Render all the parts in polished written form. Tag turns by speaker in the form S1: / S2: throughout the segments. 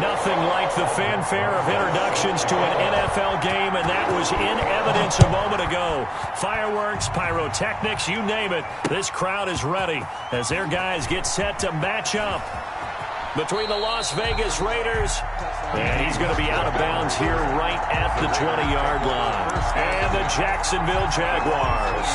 S1: Nothing like the fanfare of introductions to an NFL game, and that was in evidence a moment ago. Fireworks, pyrotechnics, you name it. This crowd is ready as their guys get set to match up between the Las Vegas Raiders, and he's going to be out of bounds here right at the 20-yard line, and the Jacksonville Jaguars.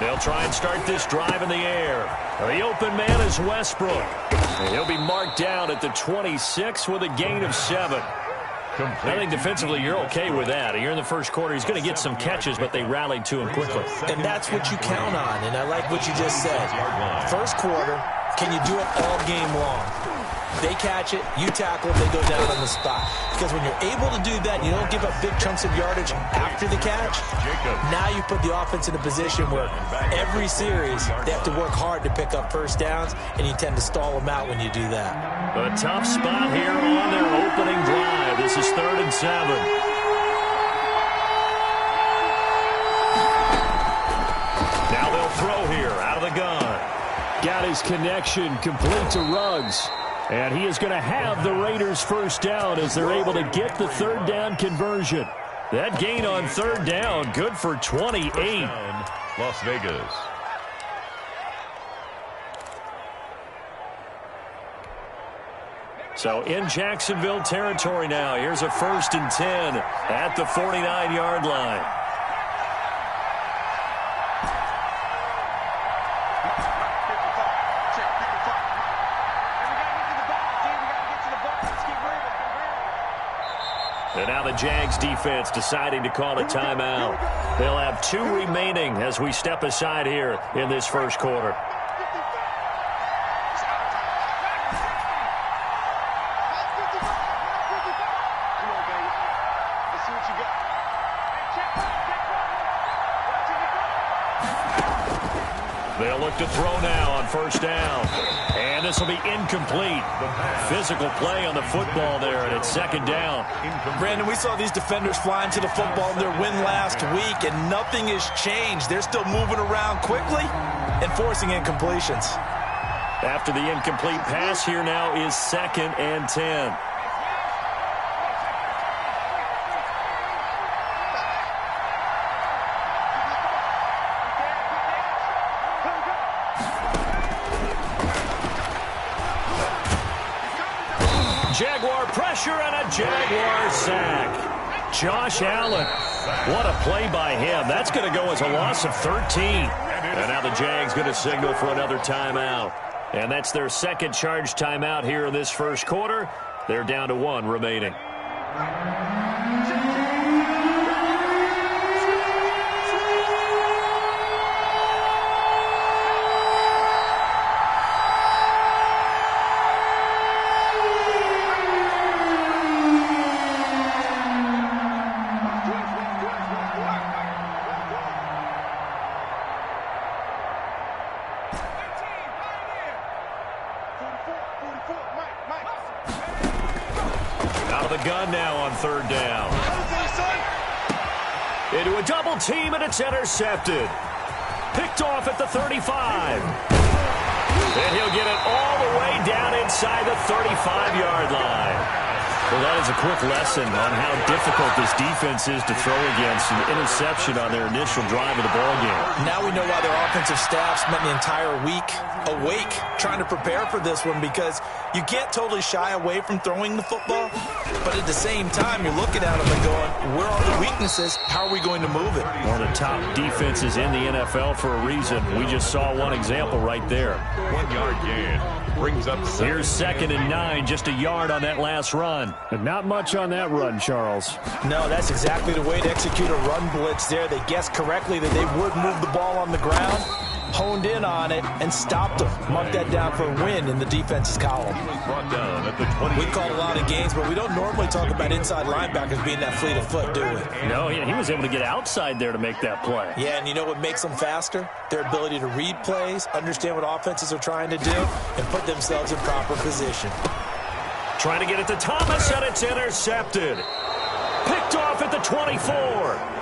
S1: They'll try and start this drive in the air. The open man is Westbrook. And he'll be marked down at the 26 with a gain of 7. I think defensively you're okay with that. You're in the first quarter. He's going to get some catches, but they rallied to him quickly.
S2: And that's what you count on, and I like what you just said. First quarter, can you do it all game long? They catch it, you tackle it, they go down on the spot. Because when you're able to do that, you don't give up big chunks of yardage after the catch. Now you put the offense in a position where every series they have to work hard to pick up first downs, and you tend to stall them out when you do that.
S1: A tough spot here on their opening drive. This is 3rd and 7. Now they'll throw here out of the gun. Got his connection complete to Ruggs. And he is going to have the Raiders first down as they're able to get the 3rd down conversion. That gain on 3rd down, good for 28.
S3: Las Vegas.
S1: So in Jacksonville territory now. Here's a 1st and 10 at the 49-yard line. And now the Jags defense deciding to call a timeout. They'll have 2 remaining as we step aside here in this first quarter. They'll look to throw now on 1st down. And this will be incomplete. Physical play on the football there, and it's 2nd down.
S2: Brandon, we saw these defenders flying to the football in their win last week, and nothing has changed. They're still moving around quickly and forcing incompletions.
S1: After the incomplete pass, here now is 2nd and 10. Jaguar pressure and a Jaguar sack. Josh Allen. What a play by him. That's going to go as a loss of 13. And now the Jags going to signal for another timeout. And that's their 2nd charge timeout here in this first quarter. They're down to 1 remaining. Out of the gun now on 3rd down. Into a double team, and it's intercepted. Picked off at the 35. And he'll get it all the way down inside the 35-yard line. Well, that is a quick lesson on how difficult this defense is to throw against. An interception on their initial drive of the ballgame.
S2: Now we know why their offensive staff spent the entire week awake trying to prepare for this one, because you can't totally shy away from throwing the football, but at the same time you're looking at them and going, where are the weaknesses? How are we going to move it?
S1: One of the top defenses in the NFL for a reason. We just saw one example right there.
S3: 1-yard gain. Brings up 7.
S1: Here's 2nd and 9, just a yard on that last run. And not much on that run, Charles.
S2: No, that's exactly the way to execute a run blitz there. They guessed correctly that they would move the ball on the ground. honed in on it and stopped him. Mark that down for a win in the defense's column.
S3: Brought down at the 20.
S2: We call a lot of games, but we don't normally talk about inside linebackers being that fleet of foot, do we?
S1: No, he was able to get outside there to make that play.
S2: Yeah, and you know what makes them faster? Their ability to read plays, understand what offenses are trying to do, and put themselves in proper position.
S1: Trying to get it to Thomas, and it's intercepted. Picked off at the 24.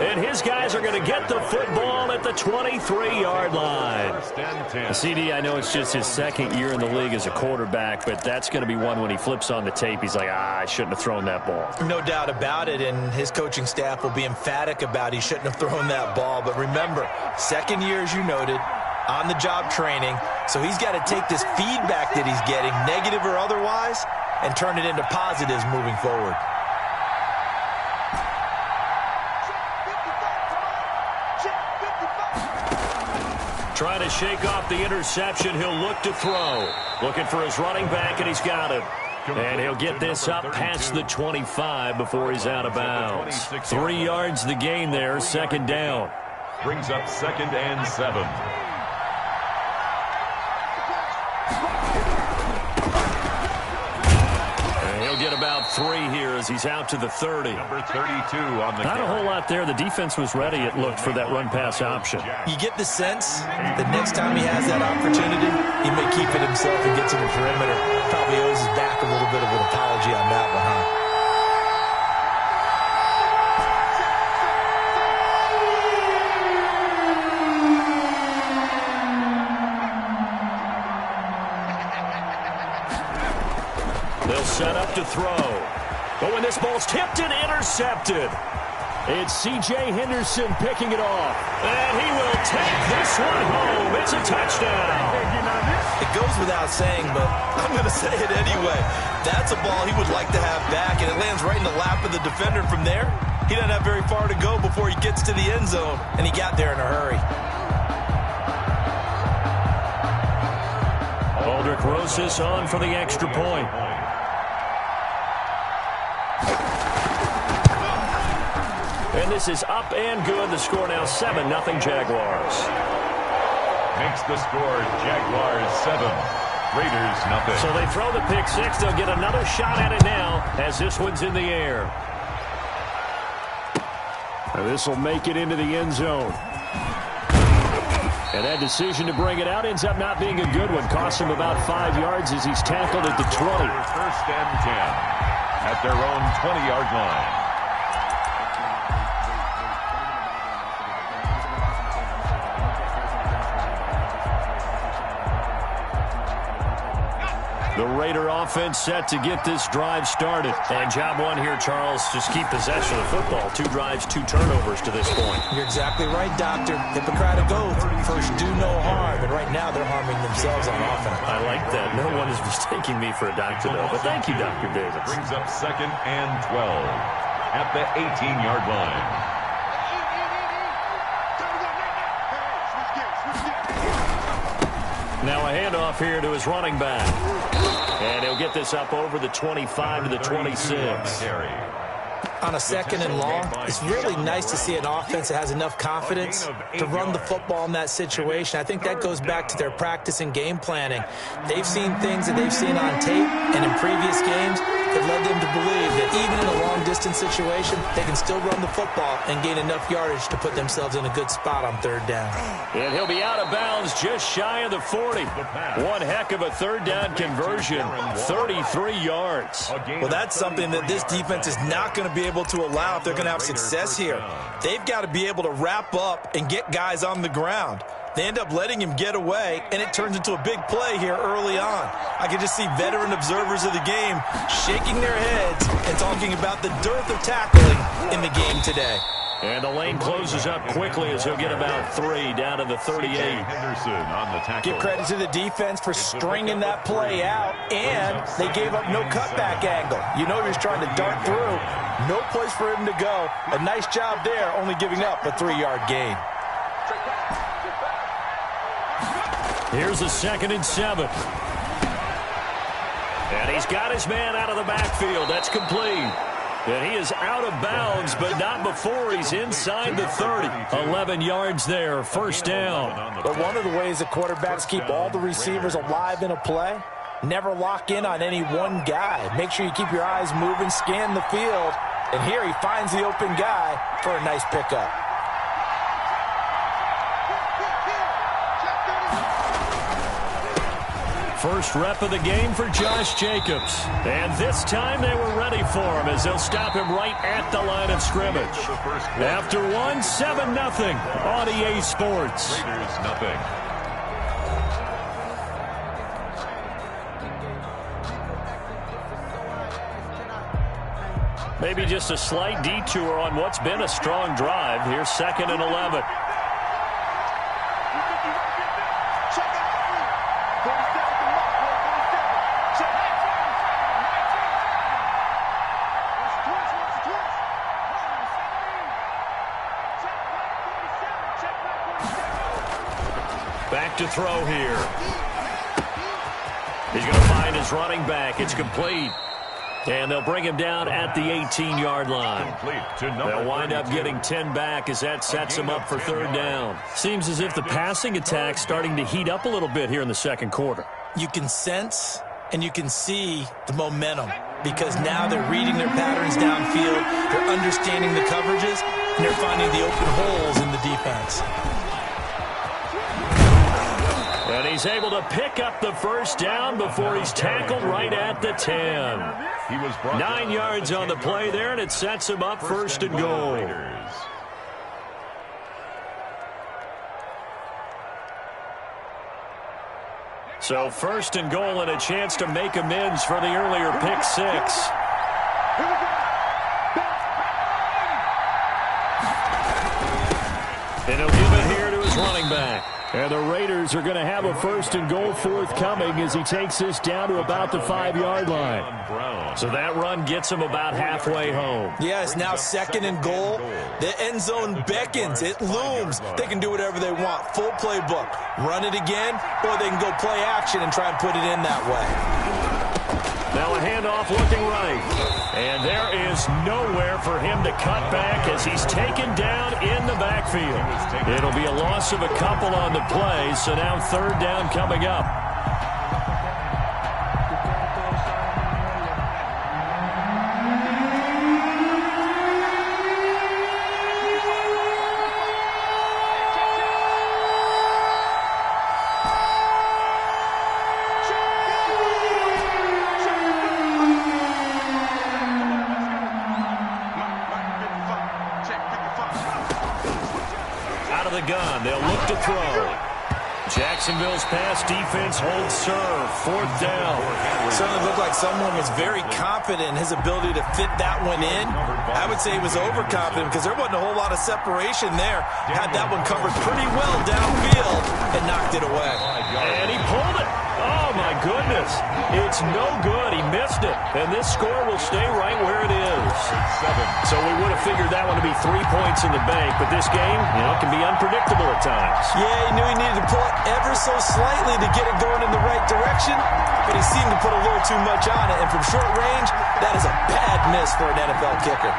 S1: And his guys are going to get the football at the 23-yard line. CD, I know it's just his second year in the league as a quarterback, but that's going to be one when he flips on the tape. He's like, I shouldn't have thrown that ball.
S2: No doubt about it, and his coaching staff will be emphatic about he shouldn't have thrown that ball. But remember, second year, as you noted, on-the-job training, so he's got to take this feedback that he's getting, negative or otherwise, and turn it into positives moving forward.
S1: Trying to shake off the interception. He'll look to throw. Looking for his running back, and he's got it. And he'll get this up past the 25 before he's out of bounds. 3 yards the gain there, second down.
S3: Brings up 2nd and 7.
S1: Get about 3 here as he's out to the 30.
S3: Number 32 on the
S1: Not a whole lot there. The defense was ready, it looked, for that run-pass option.
S2: You get the sense that next time he has that opportunity, he may keep it himself and get to the perimeter. Probably owes his back a little bit of an apology on that one, huh?
S1: Set up to throw. Oh, and this ball's tipped and intercepted. It's C.J. Henderson picking it off. And he will take this one home. It's a touchdown.
S2: It goes without saying, but I'm going to say it anyway. That's a ball he would like to have back, and it lands right in the lap of the defender. From there, he doesn't have very far to go before he gets to the end zone, and he got there in a hurry.
S1: Aldrich Rosas on for the extra point. And this is up and good. The score now 7-0 Jaguars.
S3: Makes the score Jaguars 7, Raiders nothing.
S1: So they throw the pick six. They'll get another shot at it now as this one's in the air. And this will make it into the end zone. And that decision to bring it out ends up not being a good one. Costs him about 5 yards as he's tackled at the 20.
S3: 1st and 10 at their own 20-yard line.
S1: The Raider offense set to get this drive started. And job one here, Charles, just keep possession of the football. 2 drives, 2 turnovers to this point.
S2: You're exactly right, Doctor. Hippocratic oath. First, do no harm. And right now, they're harming themselves on offense.
S1: I like that. No one is mistaking me for a doctor, though. But thank you, Dr. Davis.
S3: Brings up 2nd and 12 at the 18-yard line.
S1: Now a handoff here to his running back. And he'll get this up over the 25 to the 26.
S2: On a 2nd and long, it's really nice to see an offense that has enough confidence to run the football in that situation. I think that goes back to their practice and game planning. They've seen things that they've seen on tape and in previous games that led them to believe that even in a long-distance situation, they can still run the football and gain enough yardage to put themselves in a good spot on 3rd down.
S1: And he'll be out of bounds just shy of the 40. One heck of a 3rd down conversion, 33 yards.
S2: Well, that's something that this defense is not going to be able to allow if they're going to have success here. They've got to be able to wrap up and get guys on the ground. They end up letting him get away, and it turns into a big play here early on. I can just see veteran observers of the game shaking their heads and talking about the dearth of tackling in the game today.
S1: And the lane closes up quickly as he'll get about 3 down to the 38.
S3: Henderson on the tackle.
S2: Give credit to the defense for stringing that play out, and they gave up no cutback angle. You know he was trying to dart through. No place for him to go. A nice job there, only giving up a 3-yard gain.
S1: Here's a 2nd and 7. And he's got his man out of the backfield. That's complete. And he is out of bounds, but not before he's inside the 30. 11 yards there, first down.
S2: But one of the ways that quarterbacks keep all the receivers alive in a play, never lock in on any one guy. Make sure you keep your eyes moving, scan the field. And here he finds the open guy for a nice pickup.
S1: First rep of the game for Josh Jacobs. And this time they were ready for him as they'll stop him right at the line of scrimmage. After one, 7-0 on EA Sports.
S3: Raiders nothing.
S1: Maybe just a slight detour on what's been a strong drive. Here's 2nd and 11. Back to throw here. He's going to find his running back. It's complete. And they'll bring him down at the 18-yard line. They'll wind up getting 10 back as that sets him up for third down. Seems as if the passing attack's starting to heat up a little bit here in the second quarter.
S2: You can sense and you can see the momentum because now they're reading their patterns downfield, they're understanding the coverages, and they're finding the open holes in the defense.
S1: And he's able to pick up the first down before he's tackled right at the 10. 9 yards on the play there, and it sets him up first and goal. So first and goal and a chance to make amends for the earlier pick six. And he'll give it here to his running back. And the Raiders are going to have a first and goal forthcoming as he takes this down to about the 5-yard line. So that run gets him about halfway home.
S2: Yeah, it's now 2nd and goal. The end zone beckons. It looms. They can do whatever they want. Full playbook. Run it again, or they can go play action and try and put it in that way.
S1: Now a handoff looking right. And there is nowhere for him to cut back as he's taken down in the backfield. It'll be a loss of a couple on the play, so now third down coming up. Gun. They'll look to throw. Jacksonville's pass defense holds serve. Fourth down.
S2: Certainly looked like someone was very confident in his ability to fit that one in. I would say he was overconfident because there wasn't a whole lot of separation there. Had that one covered pretty well downfield and knocked it away.
S1: And he pulled it. Oh, my goodness. It's no good. He missed it. And this score will stay right where it is. So we would have figured that one to be 3 points in the bank. But this game, can be unpredictable at times.
S2: Yeah, he knew he needed to pull it ever so slightly to get it going in the right direction. But he seemed to put a little too much on it. And from short range, that is a bad miss for an NFL kicker.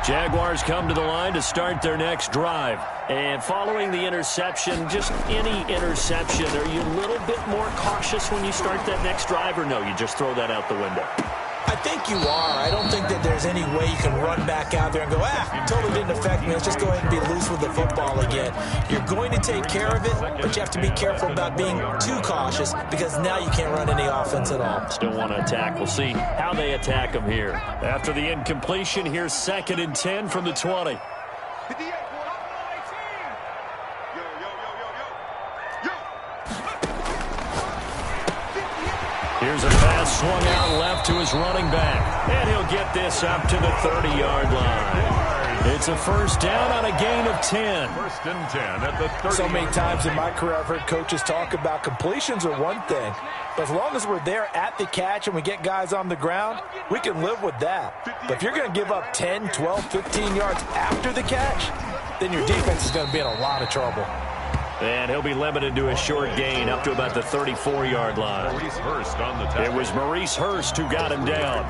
S1: Jaguars come to the line to start their next drive. And following the interception, just any interception, are you a little bit more cautious when you start that next drive, or no, you just throw that out the window?
S2: I think you are. I don't think that there's any way you can run back out there and go, totally didn't affect me. Let's just go ahead and be loose with the football again. You're going to take care of it, but you have to be careful about being too cautious because now you can't run any offense at all.
S1: Still want to attack. We'll see how they attack them here. After the incompletion, here's 2nd and 10 from the 20. Here's a pass swung out left to his running back. And he'll get this up to the 30-yard line. It's a first down on a gain of 10.
S3: First and 10 at the 30.
S2: So many times in my career I've heard coaches talk about completions are one thing. But as long as we're there at the catch and we get guys on the ground, we can live with that. But if you're going to give up 10, 12, 15 yards after the catch, then your defense is going to be in a lot of trouble.
S1: And he'll be limited to a short gain up to about the 34-yard line. It was Maurice Hurst who got him down.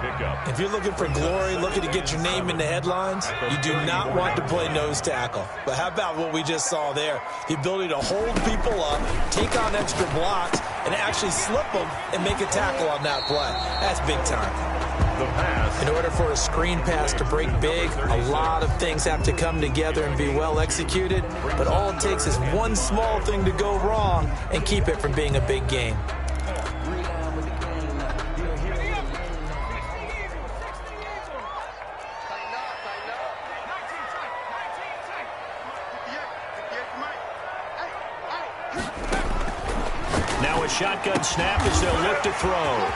S2: If you're looking for glory, looking to get your name in the headlines, you do not want to play nose tackle. But how about what we just saw there? The ability to hold people up, take on extra blocks, and actually slip them and make a tackle on that play. That's big time. In order for a screen pass to break big, a lot of things have to come together and be well executed, but all it takes is one small thing to go wrong and keep it from being a big game.
S1: Now a shotgun snap as they'll look to throw.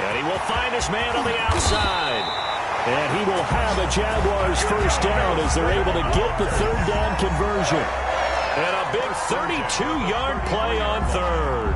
S1: And he will find his man on the outside. And he will have a Jaguars first down as they're able to get the third down conversion. And a big 32-yard play on third.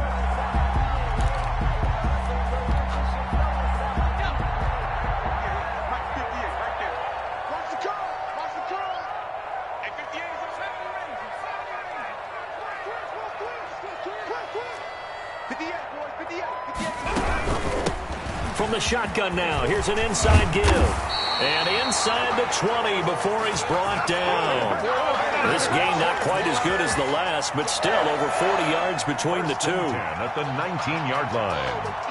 S1: From the shotgun now, here's an inside give. And inside the 20 before he's brought down. This game not quite as good as the last, but still over 40 yards between the two.
S3: At the 19-yard line.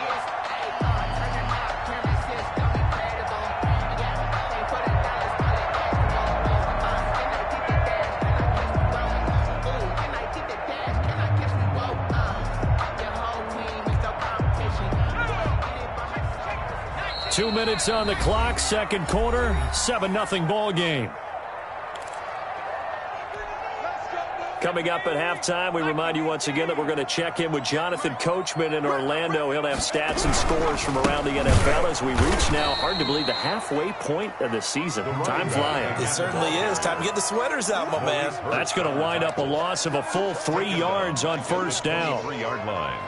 S1: Two minutes on the clock, second quarter, 7-0 ball game. Coming up at halftime, we remind you once again that we're going to check in with Jonathan Coachman in Orlando. He'll have stats and scores from around the NFL as we reach now, hard to believe, the halfway point of the season. Time flying.
S2: It certainly is. Time to get the sweaters out, my man.
S1: That's going to wind up a loss of a full 3 yards on first down.
S3: 3-yard line.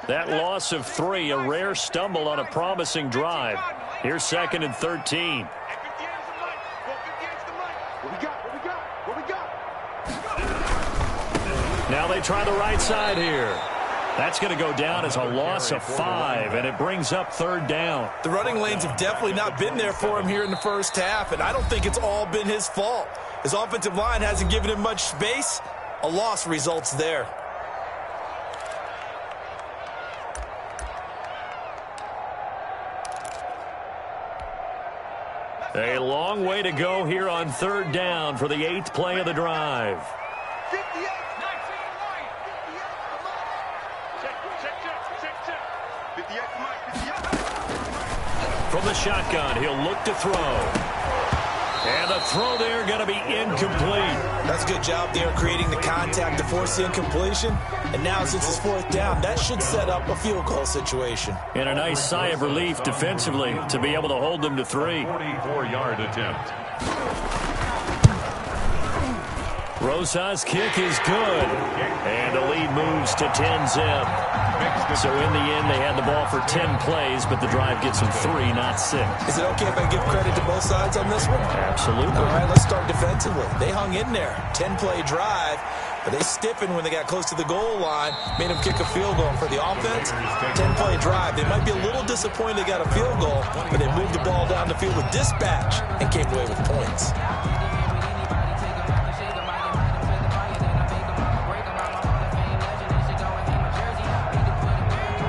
S1: That loss of 3, a rare stumble on a promising drive. Here's second and 13. Now they try the right side here. That's going to go down as a loss of 5, and it brings up third down.
S2: The running lanes have definitely not been there for him here in the first half, and I don't think it's all been his fault. His offensive line hasn't given him much space. A loss results there.
S1: A long way to go here on third down for the 8th play of the drive. From the shotgun, he'll look to throw. And the throw there going to be incomplete.
S2: That's a good job there creating the contact to force the incompletion. And now since it's fourth down, that should set up a field goal situation.
S1: And a nice sigh of relief defensively to be able to hold them to 3.
S3: 44-yard attempt.
S1: Rosa's kick is good. And the lead moves to 10-zip. So in the end, they had the ball for 10 plays, but the drive gets them 3, not 6.
S2: Is it okay if I give credit to both sides on this one?
S1: Absolutely.
S2: All right, let's start defensively. They hung in there. 10-play drive, but they stiffened when they got close to the goal line, made them kick a field goal. For the offense, 10-play drive. They might be a little disappointed they got a field goal, but they moved the ball down the field with dispatch and came away with points.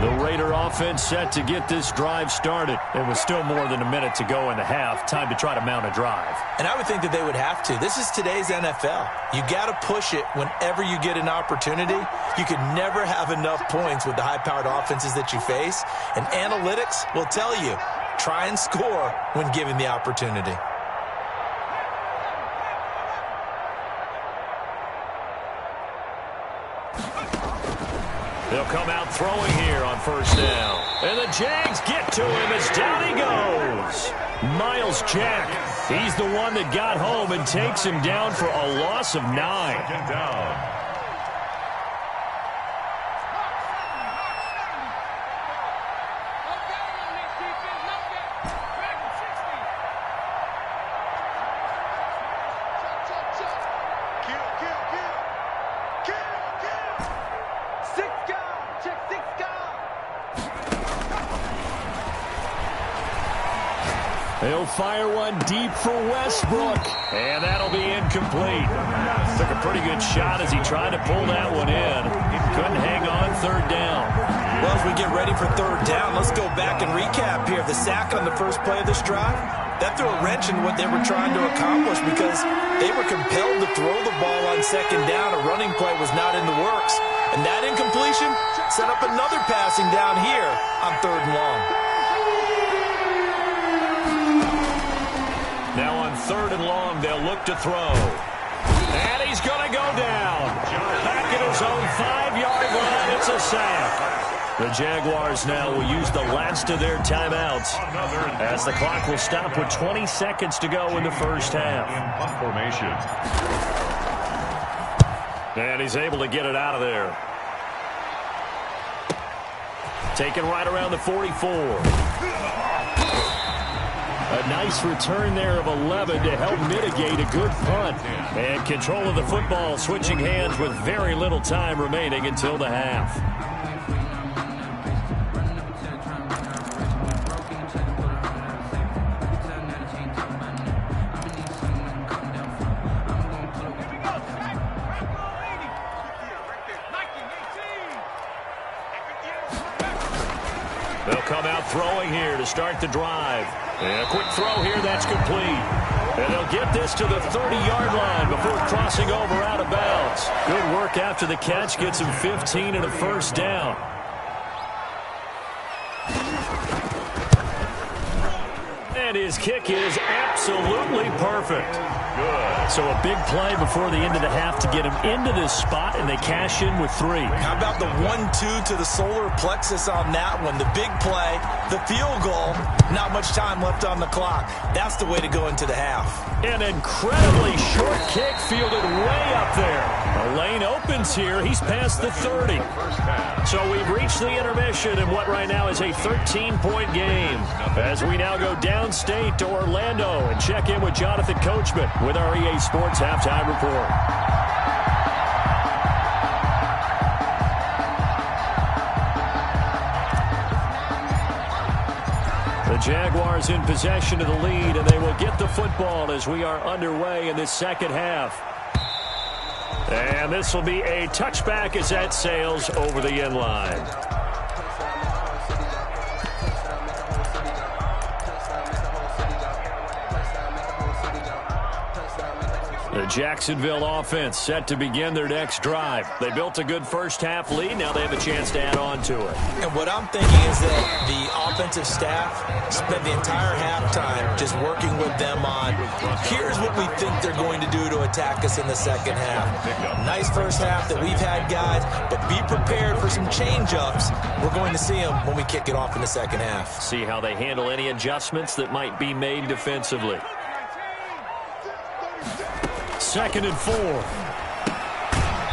S1: The Raider offense set to get this drive started. It was still more than a minute to go in the half. Time to try to mount a drive.
S2: And I would think that they would have to. This is today's NFL. You got to push it whenever you get an opportunity. You could never have enough points with the high-powered offenses that you face. And analytics will tell you, try and score when given the opportunity.
S1: They'll come out throwing here on first down. And the Jags get to him as down he goes. Miles Jack, he's the one that got home and takes him down for a loss of 9.
S3: Second down.
S1: He'll fire one deep for Westbrook, and that'll be incomplete. Took a pretty good shot as he tried to pull that one in. Couldn't hang on third down.
S2: Well, as we get ready for third down, let's go back and recap here. The sack on the first play of this drive, that threw a wrench in what they were trying to accomplish because they were compelled to throw the ball on second down. A running play was not in the works. And that incompletion set up another passing down here on third and long.
S1: Now on third and long, they'll look to throw. And he's going to go down. Back at his own 5-yard line, it's a sack. The Jaguars now will use the last of their timeouts as the clock will stop with 20 seconds to go in the first half.
S3: Punt formation.
S1: And he's able to get it out of there. Taken right around the 44. A nice return there of 11 to help mitigate a good punt. And control of the football switching hands with very little time remaining until the half. They'll come out throwing here to start the drive. And a quick throw here, that's complete. And they'll get this to the 30-yard line before crossing over out of bounds. Good work after the catch, gets him 15 and a first down. And his kick is absolutely perfect. Good. So a big play before the end of the half to get him into this spot, and they cash in with 3.
S2: How about the 1-2 to the solar plexus on that one? The big play, the field goal, not much time left on the clock. That's the way to go into the half.
S1: An incredibly short kick fielded way up there. A lane opens here. He's past the 30. So we've reached the intermission in what right now is a 13-point game. As we now go downstate to Orlando and check in with Jonathan Coachman with our EA Sports Halftime Report. The Jaguars in possession of the lead, and they will get the football as we are underway in this second half. And this will be a touchback as that sails over the end line. The Jacksonville offense set to begin their next drive. They built a good first-half lead. Now they have a chance to add on to it.
S2: And what I'm thinking is that the offensive staff spent the entire halftime just working with them on, here's what we think they're going to do to attack us in the second half. Nice first half that we've had, guys, but be prepared for some change-ups. We're going to see them when we kick it off in the second half.
S1: See how they handle any adjustments that might be made defensively. 2nd and 4.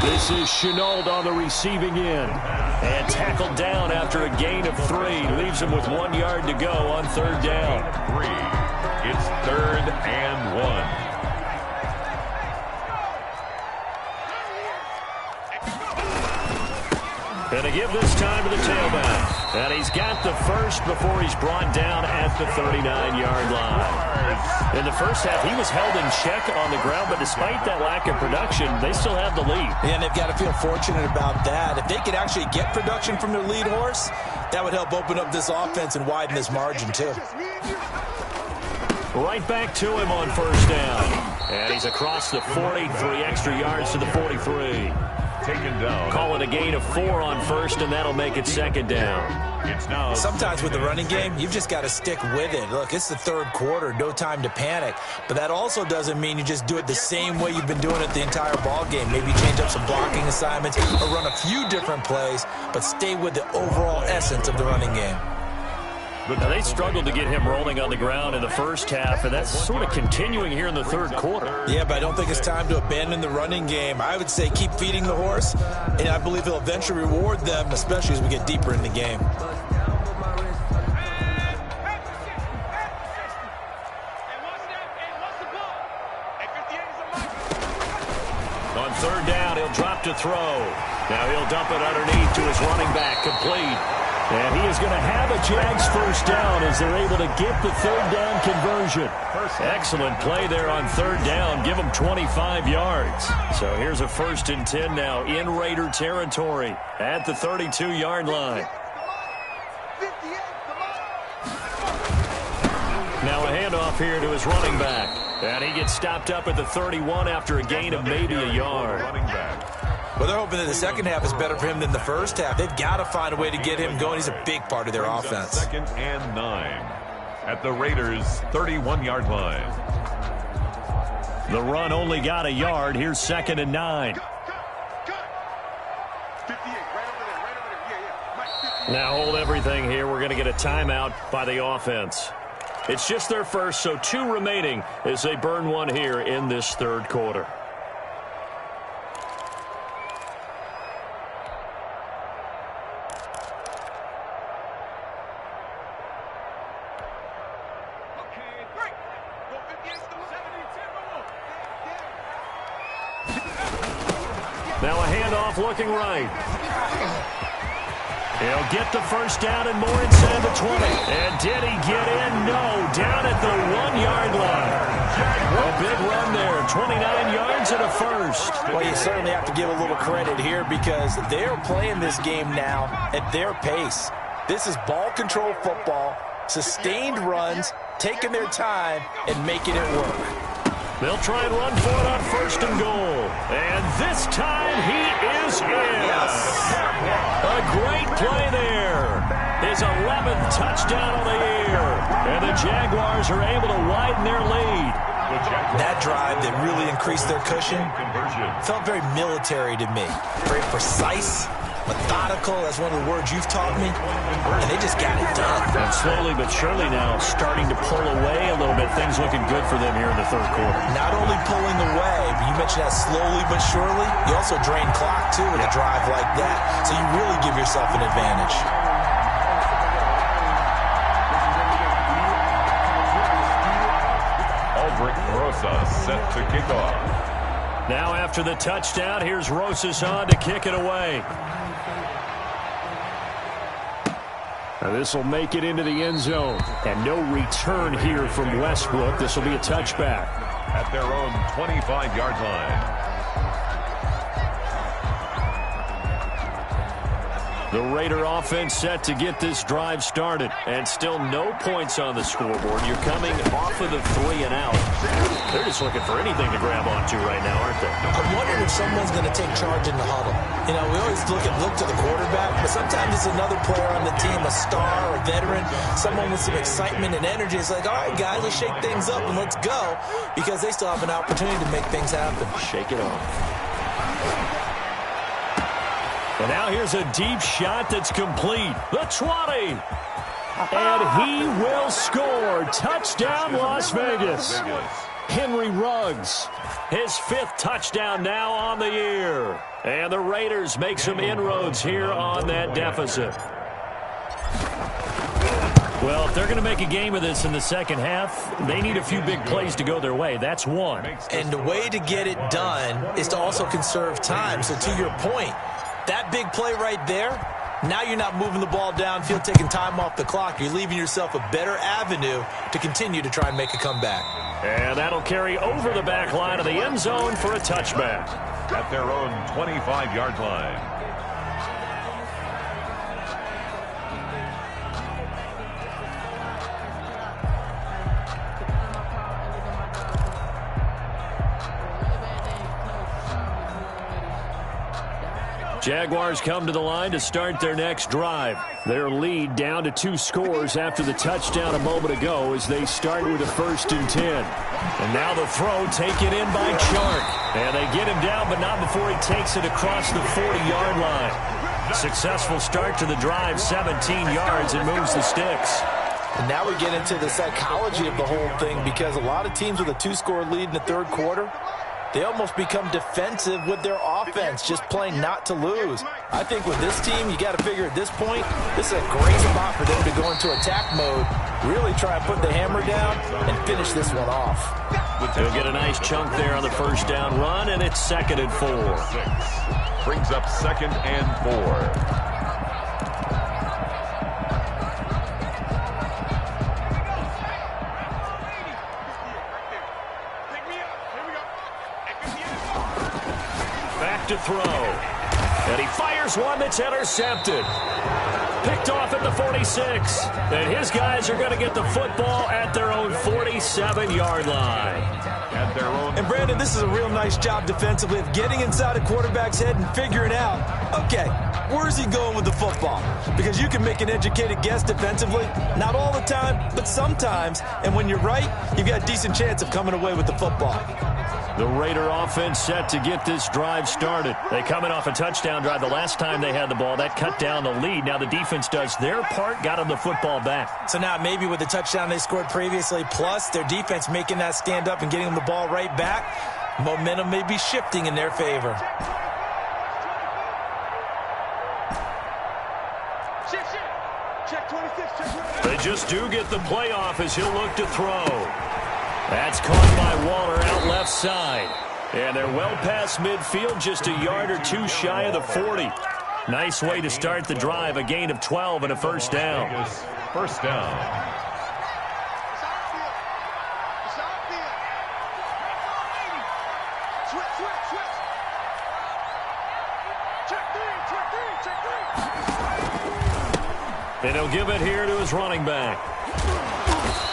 S1: This is Chenault on the receiving end. And tackled down after a gain of 3. Leaves him with 1 yard to go on third down.
S3: 3. It's 3rd and 1.
S1: And to give this time to the tailback. And he's got the first before he's brought down at the 39-yard line. In the first half, he was held in check on the ground, but despite that lack of production, they still have the lead.
S2: Yeah, and they've got to feel fortunate about that. If they could actually get production from their lead horse, that would help open up this offense and widen this margin, too.
S1: Right back to him on first down. And he's across the 40, 3 extra yards to the 43.
S3: Taken down.
S1: Call it a gain of 4 on first, and that'll make it second down.
S3: It's now.
S2: Sometimes with the running game, you've just got to stick with it. Look, it's the third quarter, no time to panic. But that also doesn't mean you just do it the same way you've been doing it the entire ball game. Maybe change up some blocking assignments or run a few different plays, but stay with the overall essence of the running game.
S1: Now, they struggled to get him rolling on the ground in the first half, and that's sort of continuing here in the third quarter.
S2: Yeah, but I don't think it's time to abandon the running game. I would say keep feeding the horse, and I believe he'll eventually reward them, especially as we get deeper in the game.
S1: On third down, he'll drop to throw. Now he'll dump it underneath to his running back, complete. And he is going to have a Jags first down as they're able to get the third down conversion. Excellent play there on third down. Give them 25 yards. So here's a 1st and 10 now in Raider territory at the 32-yard line. Now a handoff here to his running back. And he gets stopped up at the 31 after a gain of maybe a yard.
S2: Well, they're hoping that the second half is better for him than the first half. They've got to find a way to get him going. He's a big part of their offense.
S3: 2nd and 9 at the Raiders' 31-yard line.
S1: The run only got a yard. Here's 2nd and 9. Now hold everything here. We're going to get a timeout by the offense. It's just their first, so 2 remaining as they burn one here in this third quarter. Now a handoff looking right. He'll get the first down and more inside the 20. And did he get in? No. Down at the 1-yard line. A big run there. 29 yards and a first.
S2: Well, you certainly have to give a little credit here because they're playing this game now at their pace. This is ball control football, sustained runs, taking their time, and making it work.
S1: They'll try and run for it on 1st and goal. And this time he is in. Yes. A great play there. His 11th touchdown of the year. And the Jaguars are able to widen their lead.
S2: That drive that really increased their cushion felt very military to me. Very precise, methodical. That's one of the words you've taught me. And they just got it done.
S1: And slowly but surely now starting to pull away a little bit. Things looking good for them here in the third quarter.
S2: Not only pulling away, but you mentioned that slowly but surely. You also drain clock, too, with a drive like that. So you really give yourself an advantage.
S3: Rosa set to kick off.
S1: Now after the touchdown, here's Rosas on to kick it away. Now this will make it into the end zone. And no return here from Westbrook. This will be a touchback.
S3: At their own 25-yard line.
S1: The Raider offense set to get this drive started. And still no points on the scoreboard. You're coming off of the 3 and out. They're just looking for anything to grab onto right now, aren't they?
S2: I'm wondering if someone's going to take charge in the huddle. You know, we always look to the quarterback, but sometimes it's another player on the team, a star, a veteran, someone with some excitement and energy. It's like, all right, guys, let's shake things up and let's go, because they still have an opportunity to make things happen.
S1: Shake it off. And now here's a deep shot that's complete. The 20. And he will score. Touchdown, Las Vegas. Henry Ruggs, his 5th touchdown now on the year. And the Raiders make some inroads here on that deficit. Well, if they're going to make a game of this in the second half, they need a few big plays to go their way. That's one.
S2: And the way to get it done is to also conserve time. So to your point, that big play right there, now you're not moving the ball downfield, taking time off the clock. You're leaving yourself a better avenue to continue to try and make a comeback.
S1: And that'll carry over the back line of the end zone for a touchback.
S3: At their own 25-yard line.
S1: Jaguars come to the line to start their next drive. Their lead down to 2 scores after the touchdown a moment ago as they start with a 1st and 10. And now the throw taken in by Chark. And they get him down, but not before he takes it across the 40-yard line. Successful start to the drive, 17 yards, and moves the sticks.
S2: And now we get into the psychology of the whole thing, because a lot of teams with a 2-score lead in the third quarter, they almost become defensive with their offense, just playing not to lose. I think with this team, you got to figure at this point, this is a great spot for them to go into attack mode, really try and put the hammer down and finish this one off.
S1: He'll get a nice chunk there on the first down run, and it's 2nd and 4.
S3: Brings up 2nd and 4.
S1: throw. And he fires one that's intercepted. Picked off at the 46. And his guys are going to get the football at their own 47-yard line.
S2: And Brandon, this is a real nice job defensively of getting inside a quarterback's head and figuring out, okay, where's he going with the football? Because you can make an educated guess defensively, not all the time, but sometimes. And when you're right, you've got a decent chance of coming away with the football.
S1: The Raider offense set to get this drive started. They coming off a touchdown drive the last time they had the ball. That cut down the lead. Now the defense does their part, got them the football back.
S2: So now maybe with the touchdown they scored previously, plus their defense making that stand up and getting them the ball right back, momentum may be shifting in their favor.
S1: They just do get the playoff as he'll look to throw. That's caught by Waller out left side. And they're well past midfield, just a yard or two shy of the 40. Nice way to start the drive, a gain of 12 and a first down.
S3: First down.
S1: And he'll give it here to his running back.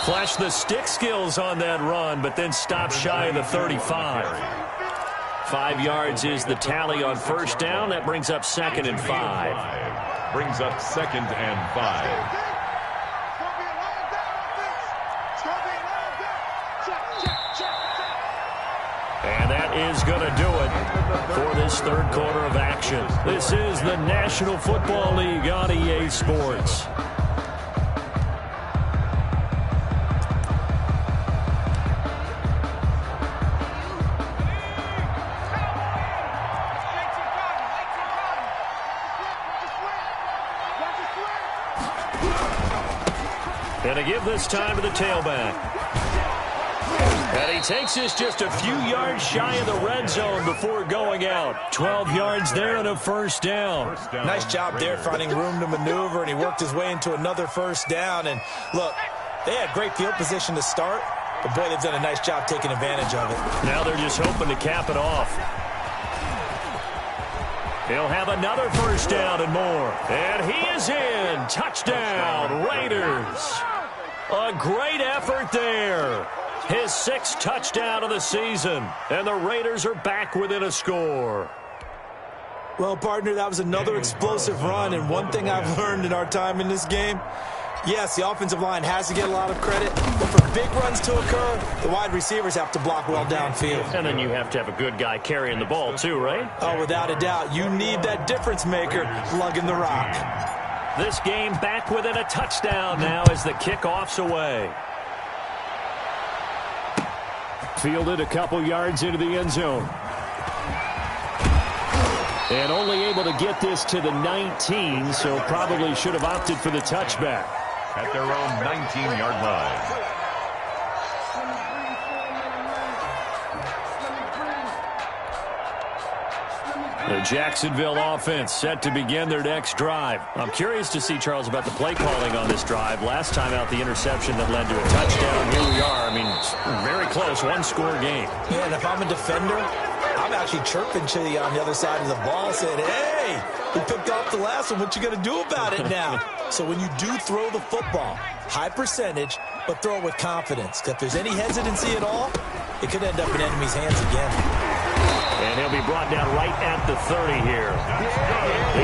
S1: Flashed the stick skills on that run, but then stopped shy of the 35. 5 yards is the tally on first down. That brings up 2nd and 5.
S3: Brings up 2nd and 5.
S1: And that is going to do it for this third quarter of action. This is the National Football League on EA Sports. And to give this time to the tailback. And he takes this just a few yards shy of the red zone before going out. 12 yards there and a first down.
S2: Nice job there finding room to maneuver, and he worked his way into another first down. And look, they had great field position to start, but boy, they've done a nice job taking advantage of it.
S1: Now they're just hoping to cap it off. He'll have another first down and more. And he is in. Touchdown, Raiders. A great effort there. His 6th touchdown of the season. And the Raiders are back within a score.
S2: Well, partner, that was another explosive run. And one thing I've learned in our time in this game, yes, the offensive line has to get a lot of credit, but for big runs to occur, the wide receivers have to block well downfield.
S1: And then you have to have a good guy carrying the ball too, right?
S2: Oh, without a doubt. You need that difference maker lugging the rock.
S1: This game back within a touchdown now as the kickoff's away. Fielded a couple yards into the end zone. And only able to get this to the 19, so probably should have opted for the touchback.
S3: At their own 19-yard line.
S1: The Jacksonville offense set to begin their next drive. I'm curious to see, Charles, about the play calling on this drive. Last time out, the interception that led to a touchdown. Here we are. I mean, very close, one-score game.
S2: Yeah, and if I'm a defender, I'm actually chirping to you on the other side of the ball, saying, hey, we picked off the last one. What you going to do about it now? So when you do throw the football, high percentage, but throw it with confidence. If there's any hesitancy at all, it could end up in enemy's hands again.
S1: And he'll be brought down right at the 30 here.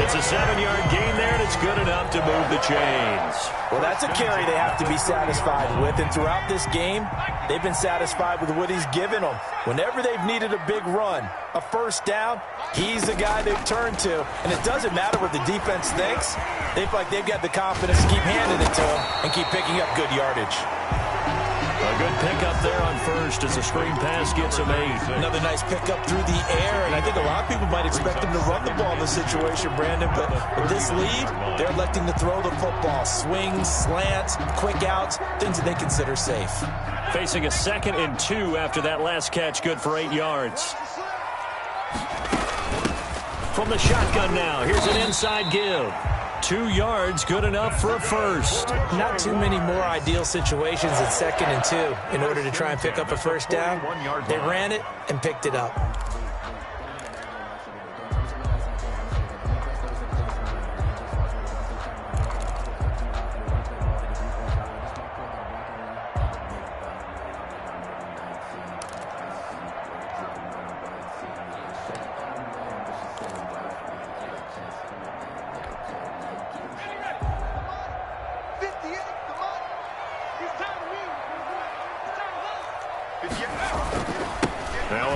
S1: It's a 7-yard gain there, and it's good enough to move the chains.
S2: Well, that's a carry they have to be satisfied with. And throughout this game, they've been satisfied with what he's given them. Whenever they've needed a big run, a first down, he's the guy they've turned to. And it doesn't matter what the defense thinks. They feel like they've got the confidence to keep handing it to him and keep picking up good yardage.
S1: A good pickup there on first as the screen pass gets him 8.
S2: Another nice pickup through the air, and I think a lot of people might expect him to run the ball in this situation, Brandon, but with this lead, they're electing to throw the football. Swings, slants, quick outs, things that they consider safe.
S1: Facing a 2nd and 2 after that last catch, good for 8 yards. From the shotgun now, here's an inside give. 2 yards, good enough for a first.
S2: Not too many more ideal situations at 2nd and 2 in order to try and pick up a first down. They ran it and picked it up.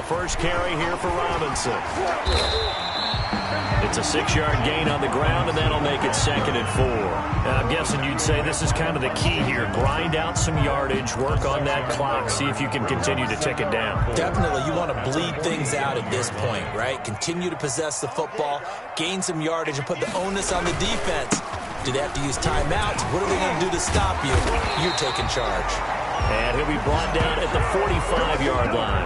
S1: first carry here for Robinson. It's a 6-yard gain on the ground, and that'll make it 2nd and 4. Now, I'm guessing you'd say this is kind of the key here. Grind out some yardage, work on that clock, see if you can continue to tick it down.
S2: Definitely. You want to bleed things out at this point, right? Continue to possess the football, gain some yardage, and put the onus on the defense. Do they have to use timeouts? What are they going to do to stop you? You're taking charge.
S1: And he'll be brought down at the 45-yard line.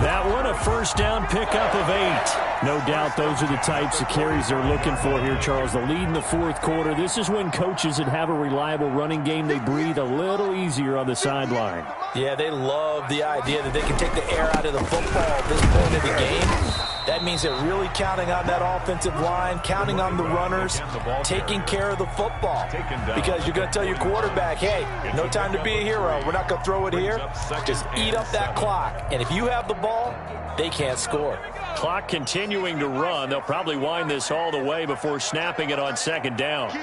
S1: That one, a first down pickup of 8.
S4: No doubt those are the types of carries they're looking for here, Charles. The lead in the fourth quarter. This is when coaches that have a reliable running game, they breathe a little easier on the sideline.
S2: Yeah, they love the idea that they can take the air out of the football at this point of the game. That means they're really counting on that offensive line, counting on the runners, taking care of the football. Because you're going to tell your quarterback, hey, no time to be a hero. We're not going to throw it here. Just eat up that clock. And if you have the ball, they can't score.
S1: Clock continuing to run. They'll probably wind this all the way before snapping it on 2nd down.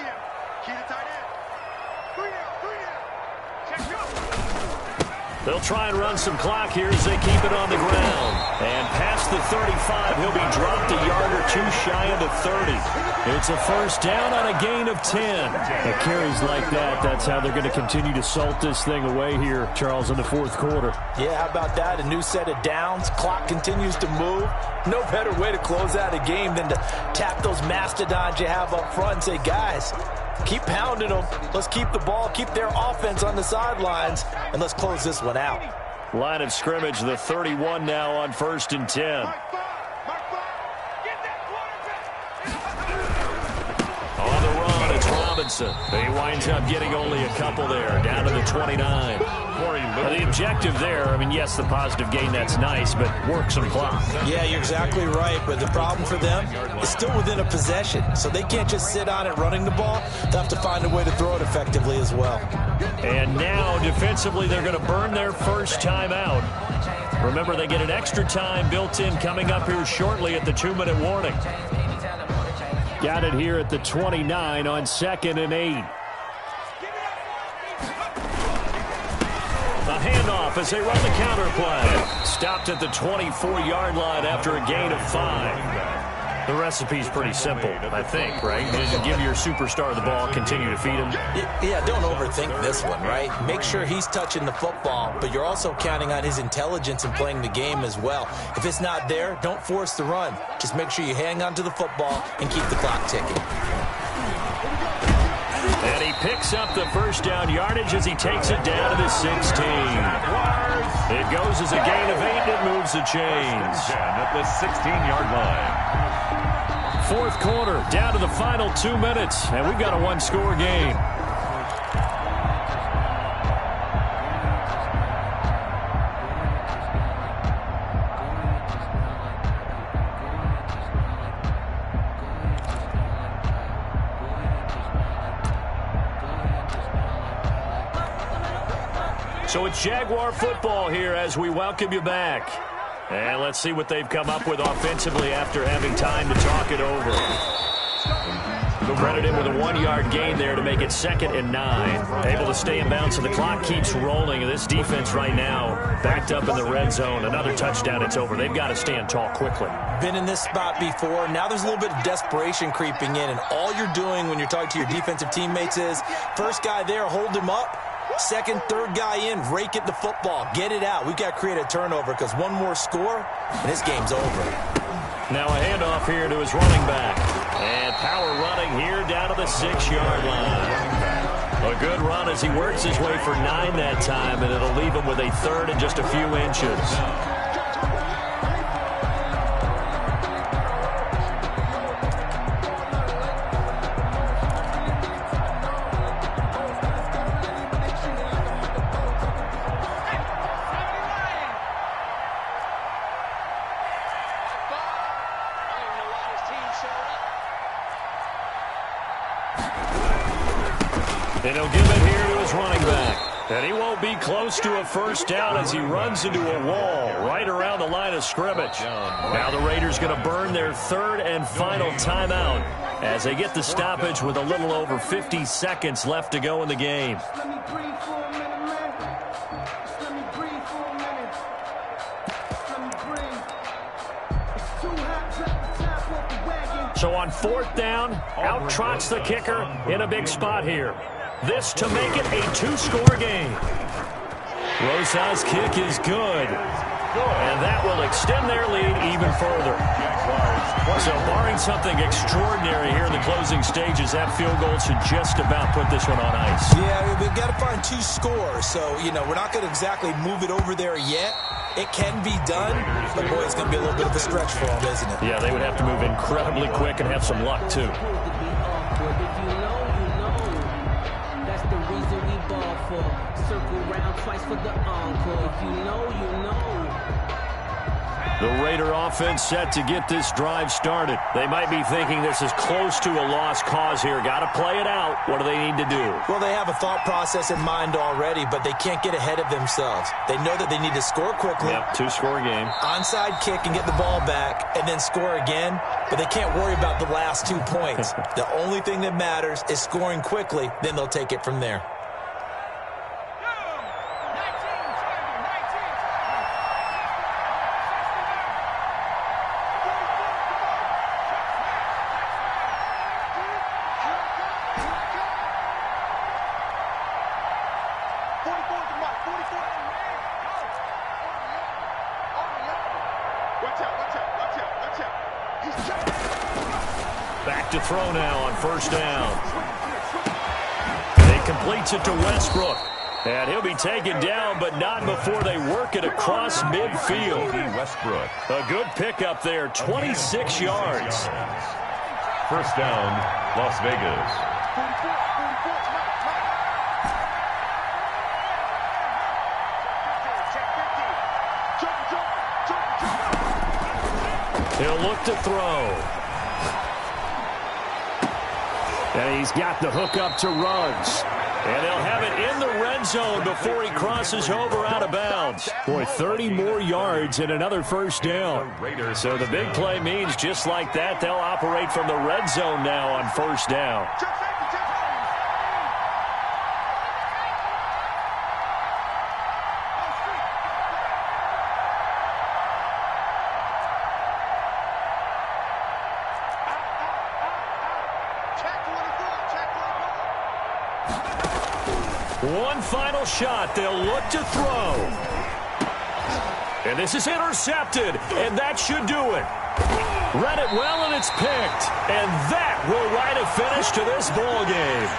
S1: They'll try and run some clock here as they keep it on the ground. And past the 35, he'll be dropped a yard or two shy of the 30. It's a first down on a gain of 10.
S4: It carries like that. That's how they're going to continue to salt this thing away here, Charles, in the fourth quarter.
S2: Yeah, how about that? A new set of downs. Clock continues to move. No better way to close out a game than to tap those mastodons you have up front and say, guys, keep pounding them. Let's keep the ball, keep their offense on the sidelines, and let's close this one out.
S1: Line of scrimmage, the 31 now on 1st and 10. On the run, it's Robinson. He winds up getting only a couple there, down to the 29. The objective there, I mean, yes, the positive gain, that's nice, but work some clock.
S2: Yeah, you're exactly right, but the problem for them is still within a possession, so they can't just sit on it running the ball. They'll have to find a way to throw it effectively as well.
S1: And now, defensively, they're going to burn their first time out. Remember, they get an extra time built in coming up here shortly at the 2-minute warning.
S4: Got it here at the 29 on 2nd and 8.
S1: A handoff as they run the counter play. Stopped at the 24-yard line after a gain of 5. The recipe's pretty simple, I think, right? Just give your superstar the ball, continue to feed him.
S2: Yeah, don't overthink this one, right? Make sure he's touching the football, but you're also counting on his intelligence in playing the game as well. If it's not there, don't force the run. Just make sure you hang on to the football and keep the clock ticking.
S1: And he picks up the first down yardage as he takes it down to the 16. It goes as a gain of 8, and it moves the chains.
S3: At the 16-yard line.
S1: Fourth quarter, down to the final 2 minutes, and we've got a one-score game. So it's Jaguar football here as we welcome you back. And let's see what they've come up with offensively after having time to talk it over. Credit him with a 1-yard gain there to make it 2nd and 9. Able to stay in bounds, so the clock keeps rolling. And this defense right now backed up in the red zone. Another touchdown, it's over. They've got to stand tall quickly.
S2: Been in this spot before. Now there's a little bit of desperation creeping in. And all you're doing when you're talking to your defensive teammates is, first guy there, hold him up. Second, third guy in, rake at the football. Get it out. We've got to create a turnover because one more score, and this game's over.
S1: Now a handoff here to his running back. And power running here down to the 6-yard line. A good run as he works his way for 9 that time, and it'll leave him with a 3rd and just a few inches. And he'll give it here to his running back. And he won't be close to a first down as he runs into a wall right around the line of scrimmage. Now the Raiders going to burn their 3rd and final timeout as they get the stoppage with a little over 50 seconds left to go in the game. So on fourth down, out trots the kicker in a big spot here. This to make it a 2-score game. Rosas' kick is good. And that will extend their lead even further. So barring something extraordinary here in the closing stages, that field goal should just about put this one on ice.
S2: Yeah, we've got to find 2 scores. So, we're not going to exactly move it over there yet. It can be done, but boy, it's going to be a little bit of a stretch for them, isn't it?
S1: Yeah, they would have to move incredibly quick and have some luck, too.
S5: That's the reason we ball for. Circle round twice for the encore. If you know, you know.
S1: The Raider offense set to get this drive started. They might be thinking this is close to a lost cause here. Got to play it out. What do they need to do?
S2: Well, they have a thought process in mind already, but they can't get ahead of themselves. They know that they need to score quickly.
S1: Yep, 2-score game.
S2: Onside kick and get the ball back and then score again, but they can't worry about the last 2 points. The only thing that matters is scoring quickly, then they'll take it from there.
S1: Back to throw now on first down. He completes it to Westbrook. And he'll be taken down, but not before they work it across midfield.
S3: Westbrook.
S1: A good pickup there, 26 yards.
S3: First down, Las Vegas.
S1: He'll look to throw.
S4: And he's got the hook up to Ruggs.
S1: And they'll have it in the red zone before he crosses over out of bounds.
S4: Boy, 30 more yards and another first down.
S1: So the big play means just like that, they'll operate from the red zone now on first down. One final shot. They'll look to throw. And this is intercepted, and that should do it. Read it well, and it's picked. And that will write a finish to this ball game.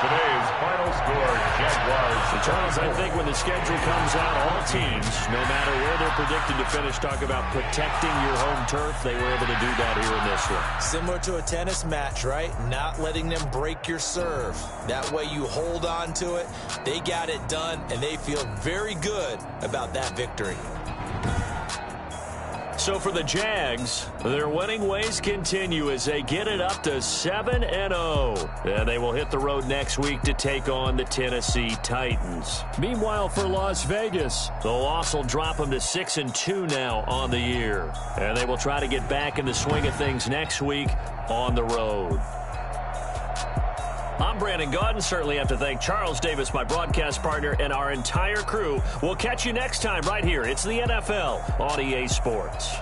S3: Today's final score, Jaguars.
S1: So Charles, I think when the schedule comes out, all teams, no matter where they're predicted to finish, talk about protecting your home turf. They were able to do that here in this one.
S2: Similar to a tennis match, right? Not letting them break your serve. That way you hold on to it. They got it done, and they feel very good about that victory.
S1: So for the Jags, their winning ways continue as they get it up to 7-0. And they will hit the road next week to take on the Tennessee Titans.
S4: Meanwhile, for Las Vegas,
S1: the loss will drop them to 6-2 now on the year. And they will try to get back in the swing of things next week on the road. I'm Brandon Gaudin. Certainly have to thank Charles Davis, my broadcast partner, and our entire crew. We'll catch you next time right here. It's the NFL on EA Sports.